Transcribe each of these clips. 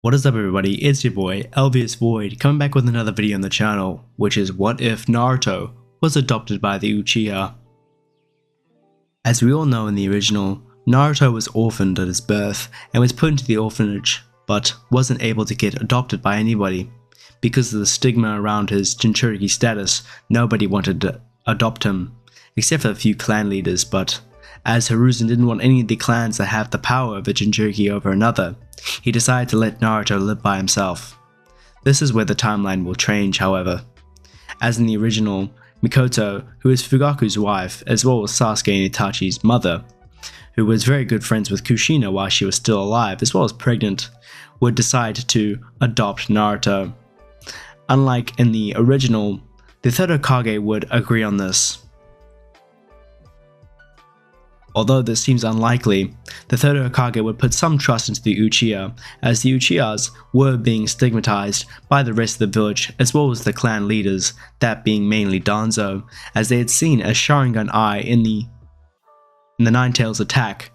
What is up everybody, it's your boy, Elvious Void, coming back with another video on the channel, which is what if Naruto was adopted by the Uchiha. As we all know in the original, Naruto was orphaned at his birth and was put into the orphanage, but wasn't able to get adopted by anybody. Because of the stigma around his Jinchuriki status, nobody wanted to adopt him, except for a few clan leaders, but as Hiruzen didn't want any of the clans to have the power of a Jinchuriki over another, he decided to let Naruto live by himself. This is where the timeline will change, however. As in the original, Mikoto, who is Fugaku's wife, as well as Sasuke and Itachi's mother, who was very good friends with Kushina while she was still alive, as well as pregnant, would decide to adopt Naruto. Unlike in the original, the Third Hokage would agree on this. Although this seems unlikely, the Third Hokage would put some trust into the Uchiha, as the Uchihas were being stigmatized by the rest of the village as well as the clan leaders, that being mainly Danzo, as they had seen a Sharingan eye in the Nine-Tails attack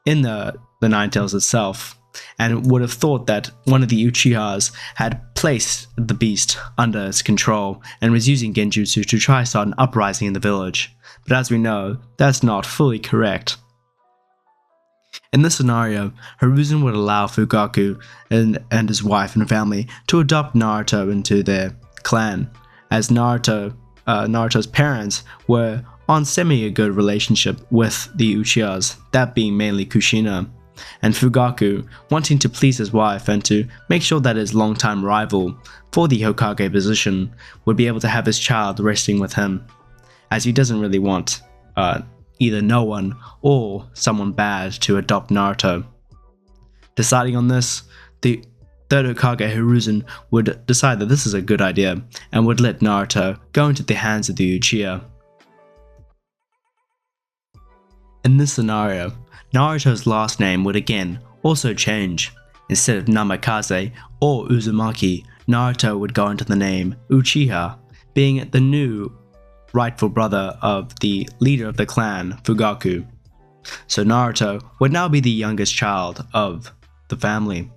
in the Nine-Tails itself, and would have thought that one of the Uchihas had placed the beast under its control and was using genjutsu to try to start an uprising in the village. But as we know, that's not fully correct. In this scenario, Hiruzen would allow Fugaku and his wife and family to adopt Naruto into their clan, as Naruto's parents were on semi-good relationship with the Uchihas, that being mainly Kushina, and Fugaku, wanting to please his wife and to make sure that his longtime rival for the Hokage position would be able to have his child resting with him, as he doesn't really want either no one or someone bad to adopt Naruto. Deciding on this, the Third Hokage Hiruzen would decide that this is a good idea and would let Naruto go into the hands of the Uchiha. In this scenario, Naruto's last name would again also change. Instead of Namikaze or Uzumaki, Naruto would go into the name Uchiha, being the new rightful brother of the leader of the clan, Fugaku. So Naruto would now be the youngest child of the family.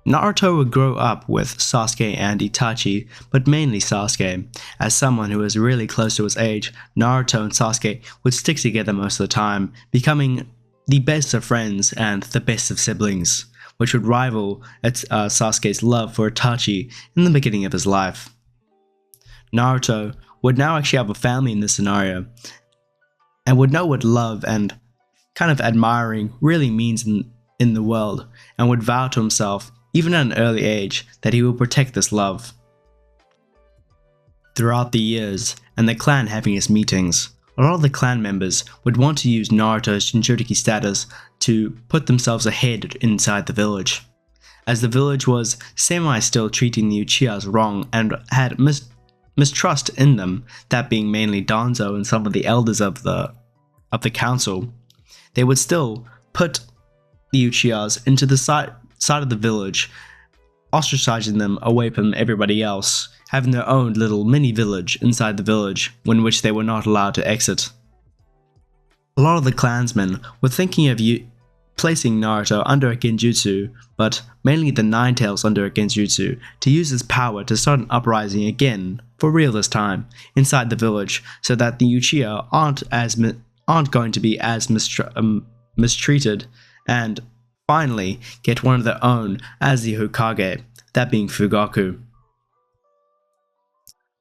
Naruto would grow up with Sasuke and Itachi, but mainly Sasuke. As someone who is really close to his age, Naruto and Sasuke would stick together most of the time, becoming the best of friends and the best of siblings, which would rival Sasuke's love for Itachi in the beginning of his life. Naruto would now actually have a family in this scenario, and would know what love and kind of admiring really means in the world, and would vow to himself, even at an early age, that he will protect this love. Throughout the years, and the clan having its meetings, a lot of the clan members would want to use Naruto's Jinchuriki status to put themselves ahead inside the village, as the village was semi-still treating the Uchihas wrong and had mistrust in them, that being mainly Danzo and some of the elders of the council. They would still put the Uchihas into the side of the village, ostracizing them away from everybody else, having their own little mini village inside the village, in which they were not allowed to exit. A lot of the clansmen were thinking of placing Naruto under a genjutsu, but mainly the Nine-Tails under a genjutsu, to use his power to start an uprising again, for real this time, inside the village, so that the Uchiha aren't going to be as mistreated, and finally get one of their own as the Hokage, that being Fugaku.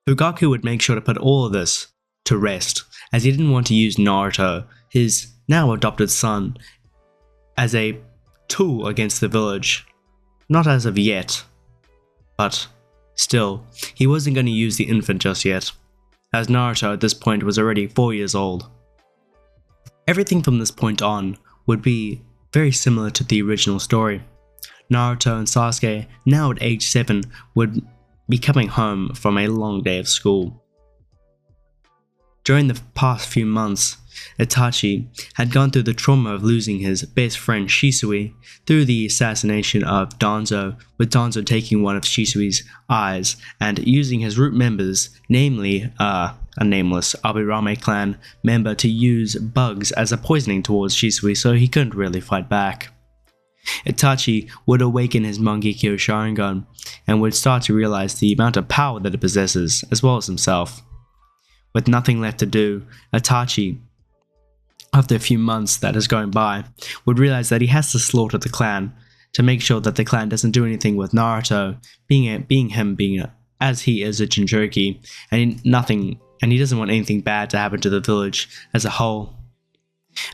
Fugaku would make sure to put all of this to rest, as he didn't want to use Naruto, his now adopted son, as a tool against the village. Not as of yet, but still, he wasn't going to use the infant just yet, as Naruto at this point was already 4 years old. Everything from this point on would be very similar to the original story. Naruto and Sasuke, now at age 7, would be coming home from a long day of school. During the past few months, Itachi had gone through the trauma of losing his best friend Shisui through the assassination of Danzo, with Danzo taking one of Shisui's eyes and using his root members, namely a nameless Abirame clan member, to use bugs as a poisoning towards Shisui, so he couldn't really fight back. Itachi would awaken his Mangekyo Sharingan and would start to realize the amount of power that it possesses, as well as himself. With nothing left to do, Itachi, after a few months that is going by, would realize that he has to slaughter the clan to make sure that the clan doesn't do anything with Naruto, as he is a Jinchuriki, and he doesn't want anything bad to happen to the village as a whole.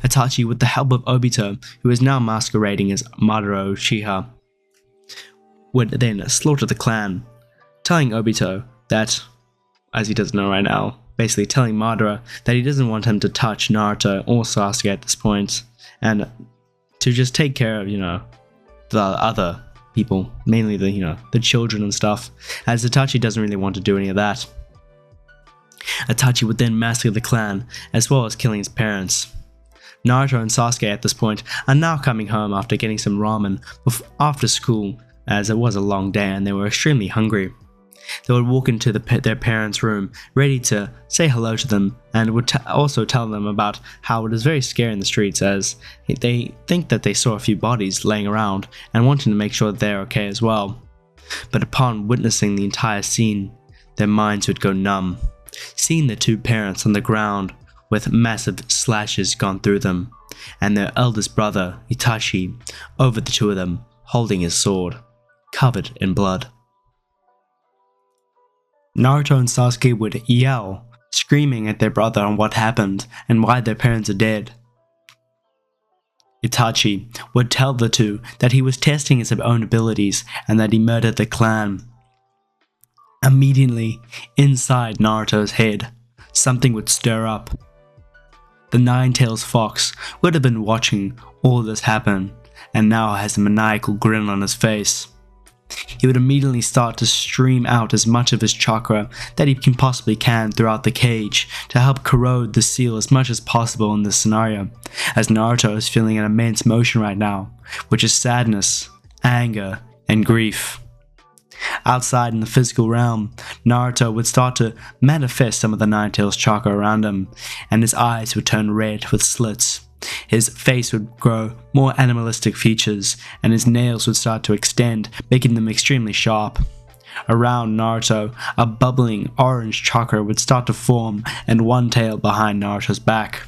Itachi, with the help of Obito, who is now masquerading as Madara Uchiha, would then slaughter the clan, telling Obito that, as he doesn't know right now, basically telling Madara that he doesn't want him to touch Naruto or Sasuke at this point, and to just take care of, the other people, mainly the children and stuff, as Itachi doesn't really want to do any of that. Itachi would then massacre the clan, as well as killing his parents. Naruto and Sasuke at this point are now coming home after getting some ramen after school, as it was a long day and they were extremely hungry. They would walk into their parents' room, ready to say hello to them, and would also tell them about how it is very scary in the streets, as they think that they saw a few bodies laying around and wanting to make sure that they're okay as well. But upon witnessing the entire scene, their minds would go numb, seeing the two parents on the ground with massive slashes gone through them, and their eldest brother, Itachi, over the two of them, holding his sword, covered in blood. Naruto and Sasuke would yell, screaming at their brother on what happened and why their parents are dead. Itachi would tell the two that he was testing his own abilities and that he murdered the clan. Immediately, inside Naruto's head, something would stir up. The Nine-Tails Fox would have been watching all this happen, and now has a maniacal grin on his face. He would immediately start to stream out as much of his chakra that he possibly can throughout the cage to help corrode the seal as much as possible in this scenario, as Naruto is feeling an immense emotion right now, which is sadness, anger, and grief. Outside in the physical realm, Naruto would start to manifest some of the Nine-Tails chakra around him, and his eyes would turn red with slits. His face would grow more animalistic features, and his nails would start to extend, making them extremely sharp. Around Naruto, a bubbling orange chakra would start to form, and one tail behind Naruto's back.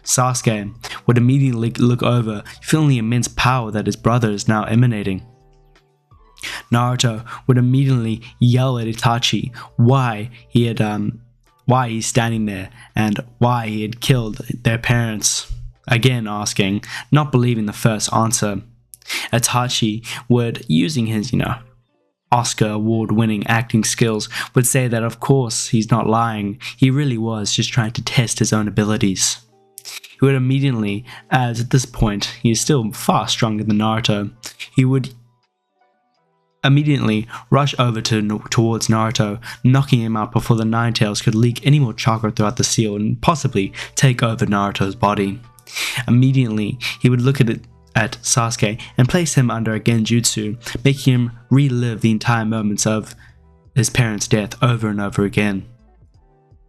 Sasuke would immediately look over, feeling the immense power that his brother is now emanating. Naruto would immediately yell at Itachi why he's standing there and why he had killed their parents. Again asking, not believing the first answer. Itachi would, using his, Oscar award-winning acting skills, would say that of course he's not lying, he really was just trying to test his own abilities. He would immediately, as at this point he is still far stronger than Naruto, he would immediately rush over towards Naruto, knocking him out before the Nine-Tails could leak any more chakra throughout the seal and possibly take over Naruto's body. Immediately, he would look at Sasuke and place him under a genjutsu, making him relive the entire moments of his parents' death over and over again.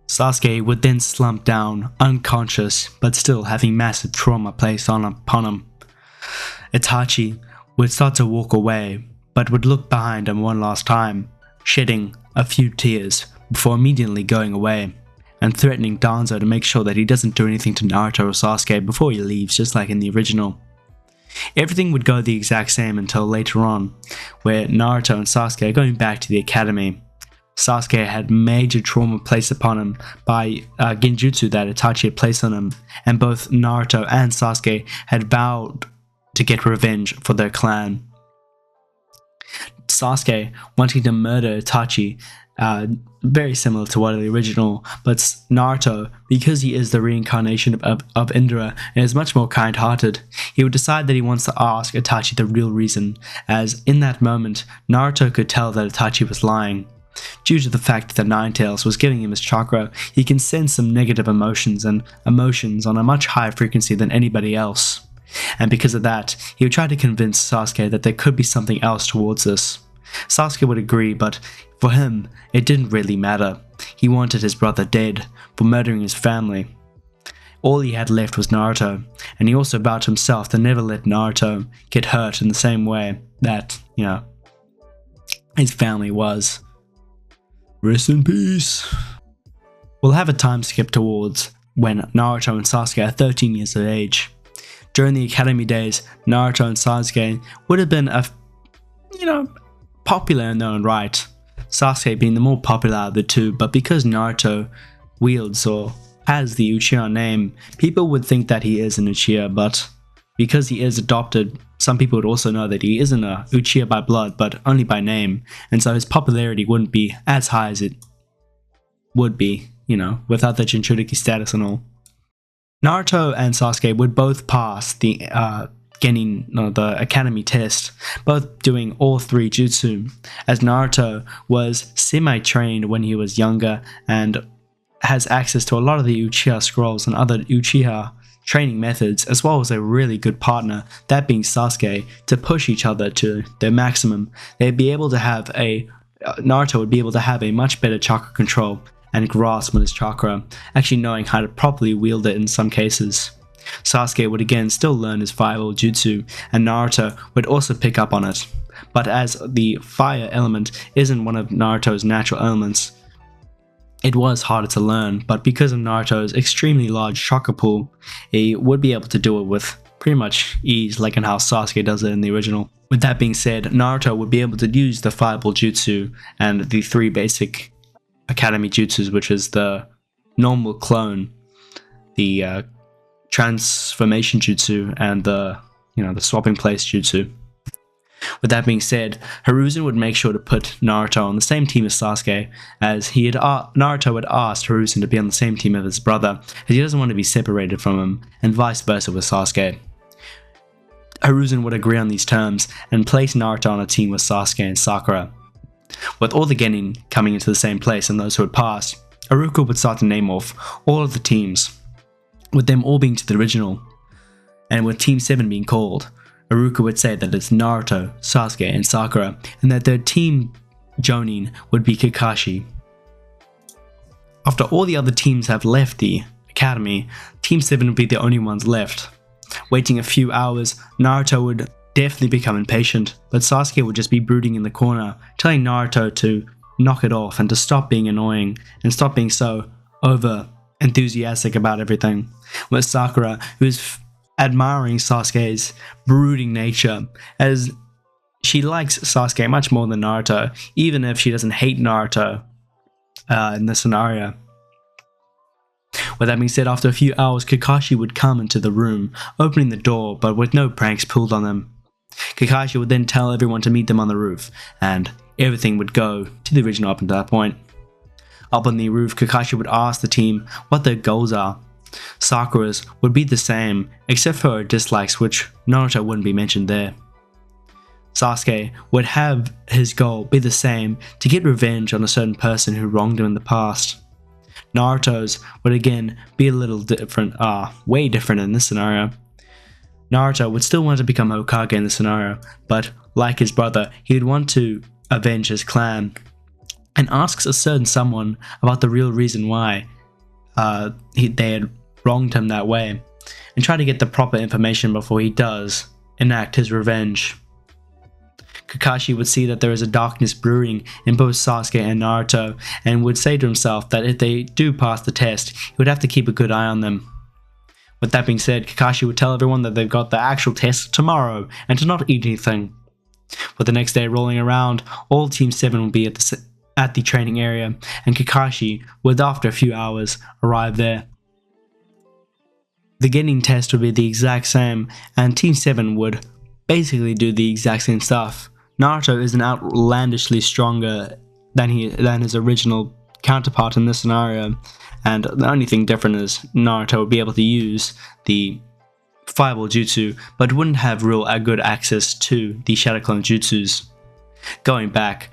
Sasuke would then slump down, unconscious, but still having massive trauma placed upon him. Itachi would start to walk away, but would look behind him one last time, shedding a few tears before immediately going away, and threatening Danzo to make sure that he doesn't do anything to Naruto or Sasuke before he leaves, just like in the original. Everything would go the exact same until later on, where Naruto and Sasuke are going back to the academy. Sasuke had major trauma placed upon him by genjutsu that Itachi had placed on him, and both Naruto and Sasuke had vowed to get revenge for their clan. Sasuke wanting to murder Itachi, very similar to what the original, but Naruto, because he is the reincarnation of Indra and is much more kind-hearted, he would decide that he wants to ask Itachi the real reason, as in that moment Naruto could tell that Itachi was lying. Due to the fact that Nine-Tails was giving him his chakra, he can sense some negative emotions on a much higher frequency than anybody else. And because of that, he would try to convince Sasuke that there could be something else towards this. Sasuke would agree, but for him, it didn't really matter. He wanted his brother dead for murdering his family. All he had left was Naruto, and he also vowed to himself to never let Naruto get hurt in the same way that, his family was. Rest in peace. We'll have a time skip towards when Naruto and Sasuke are 13 years of age. During the academy days, Naruto and Sasuke would have been popular in their own right. Sasuke being the more popular of the two, but because Naruto wields or has the Uchiha name, people would think that he is an Uchiha, but because he is adopted, some people would also know that he isn't a Uchiha by blood, but only by name, and so his popularity wouldn't be as high as it would be, without the Jinchuriki status and all. Naruto and Sasuke would both pass the the academy test, both doing all 3 jutsu, as Naruto was semi-trained when he was younger and has access to a lot of the Uchiha scrolls and other Uchiha training methods, as well as a really good partner, that being Sasuke, to push each other to their maximum. Naruto would be able to have a much better chakra control and grasp on his chakra, actually knowing how to properly wield it in some cases. Sasuke would again still learn his fireball jutsu, and Naruto would also pick up on it. But as the fire element isn't one of Naruto's natural elements, it was harder to learn, but because of Naruto's extremely large chakra pool, he would be able to do it with pretty much ease, like in how Sasuke does it in the original. With that being said, Naruto would be able to use the fireball jutsu and the 3 basic academy jutsus, which is the normal clone, the transformation jutsu, and the swapping place jutsu. With that being said, Hiruzen would make sure to put Naruto on the same team as Sasuke, as Naruto had asked Hiruzen to be on the same team as his brother, as he doesn't want to be separated from him, and vice versa with Sasuke. Hiruzen would agree on these terms and place Naruto on a team with Sasuke and Sakura. With all the genin coming into the same place and those who had passed, Iruka would start to name off all of the teams, with them all being to the original, and with Team 7 being called, Iruka would say that it's Naruto, Sasuke, and Sakura, and that their team jonin would be Kakashi. After all the other teams have left the academy, Team 7 would be the only ones left. Waiting a few hours, Naruto would definitely become impatient, but Sasuke would just be brooding in the corner, telling Naruto to knock it off and to stop being annoying and stop being so over enthusiastic about everything. With Sakura, who is admiring Sasuke's brooding nature, as she likes Sasuke much more than Naruto, even if she doesn't hate Naruto in this scenario. With that being said, after a few hours, Kakashi would come into the room, opening the door, but with no pranks pulled on them. Kakashi would then tell everyone to meet them on the roof, and everything would go to the original up until that point. Up on the roof, Kakashi would ask the team what their goals are. Sakura's would be the same, except for her dislikes, which Naruto wouldn't be mentioned there. Sasuke would have his goal be the same, to get revenge on a certain person who wronged him in the past. Naruto's would again be a little different, way different in this scenario. Naruto would still want to become Hokage in this scenario, but like his brother, he would want to avenge his clan, and asks a certain someone about the real reason why they had wronged him that way, and try to get the proper information before he does enact his revenge. Kakashi would see that there is a darkness brewing in both Sasuke and Naruto, and would say to himself that if they do pass the test, he would have to keep a good eye on them. With that being said, Kakashi would tell everyone that they've got the actual test tomorrow, and to not eat anything. With the next day rolling around, all Team 7 would be at the training area, and Kakashi would, after a few hours, arrive there. The genin test would be the exact same, and Team 7 would basically do the exact same stuff. Naruto isn't outlandishly stronger than his original counterpart in this scenario, and the only thing different is Naruto would be able to use the fireball jutsu, but wouldn't have real good access to the Shadow Clone jutsus. Going back,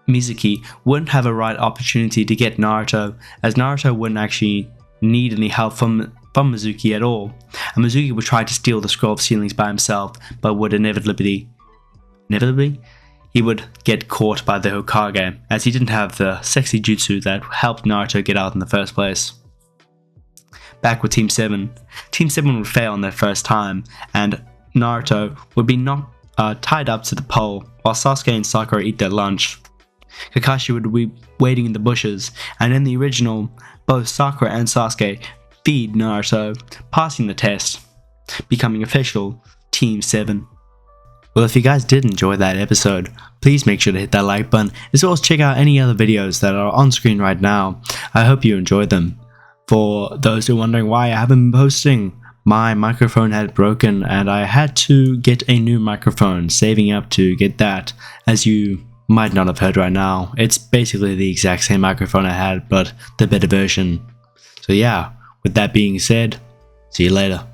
Mizuki wouldn't have a right opportunity to get Naruto, as Naruto wouldn't actually need any help from Mizuki at all, and Mizuki would try to steal the Scroll of Ceilings by himself, but would inevitably, he would get caught by the Hokage, as he didn't have the sexy jutsu that helped Naruto get out in the first place. back with Team 7. Team 7 would fail on their first time, and Naruto would be tied up to the pole while Sasuke and Sakura eat their lunch. Kakashi would be waiting in the bushes, and in the original, both Sakura and Sasuke feed Naruto, passing the test, becoming official Team 7. Well, if you guys did enjoy that episode, please make sure to hit that like button, as well as check out any other videos that are on screen right now. I hope you enjoyed them. For those who are wondering why I haven't been posting, my microphone had broken and I had to get a new microphone, saving up to get that, as you might not have heard right now. It's basically the exact same microphone I had, but the better version. So yeah, with that being said, see you later.